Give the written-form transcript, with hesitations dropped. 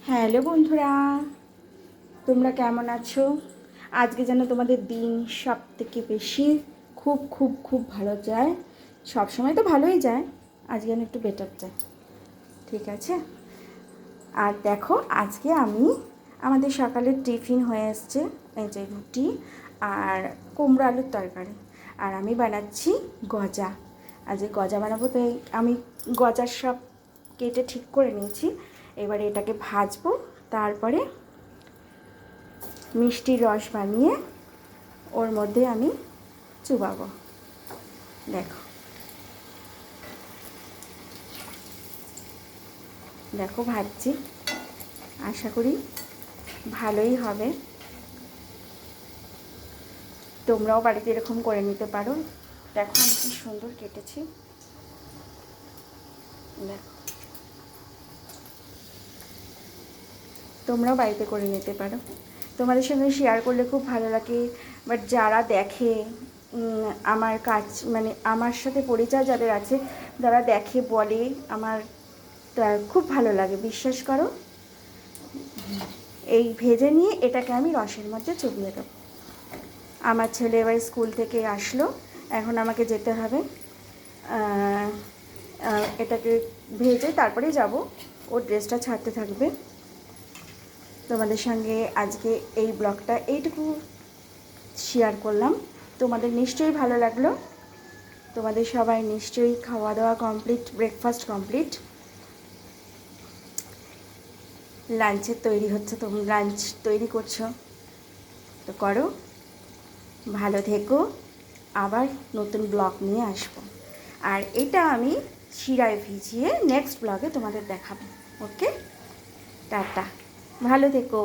Hello বন্ধুরা, তোমরা কেমন আছো? আজকে যেন তোমাদের দিন সব থেকে বেশি খুব খুব খুব ভালো যায়। সব সময় তো ভালোই যায়, আজকে যেন একটু বেটার যায়, ঠিক আছে? আর দেখো, আজকে আমাদের সকালের টিফিন হয়ে এসছে, এই যে রুটি আর কুমড়ো আলুর তরকারি। আর আমি বানাচ্ছি গজা। আজকে গজা বানাবো, তাই আমি গজার সব কেটে ঠিক করে নিয়েছি। এবারে এটাকে ভাজবো, তারপরে মিষ্টির রস বানিয়ে ওর মধ্যে আমি চুবাবো। দেখো দেখো ভাজছি, আশা করি ভালোই হবে। তোমরাও বাড়িতে এরকম করে নিতে পারো। দেখো আমি কি সুন্দর কেটেছি, দেখো তোমরাও বাড়িতে করে নিতে পারো। তোমাদের সঙ্গে শেয়ার করলে খুব ভালো লাগে, বাট যারা দেখে আমার কাজ, মানে আমার সাথে পরিচয় যাদের আছে, যারা দেখে বলে আমার, তা খুব ভালো লাগে, বিশ্বাস করো। এই ভেজে নিয়ে এটাকে আমি রসের মধ্যে চুবিয়ে দেবো। আমার ছেলে এবার স্কুল থেকে আসলো, এখন আমাকে যেতে হবে। এটাকে ভেজে তারপরে যাব, ওর ড্রেসটা ছাড়তে থাকবে। তোমাদের সঙ্গে আজকে এই ব্লগটা এইটুকু শেয়ার করলাম। তোমাদের নিশ্চয়ই ভালো লাগলো। তোমাদের সবাই নিশ্চয়ই খাওয়া দাওয়া কমপ্লিট, ব্রেকফাস্ট কমপ্লিট, লাঞ্চের তৈরি হচ্ছে। তুমি লাঞ্চ তৈরি করছো তো করো, ভালো থেকো। আবার নতুন ব্লগ নিয়ে আসবো। আর এটা আমি শিরায় ভিজিয়ে নেক্সট ব্লগে তোমাদের দেখাবো। ওকে, টাটা, ভালো থেকো।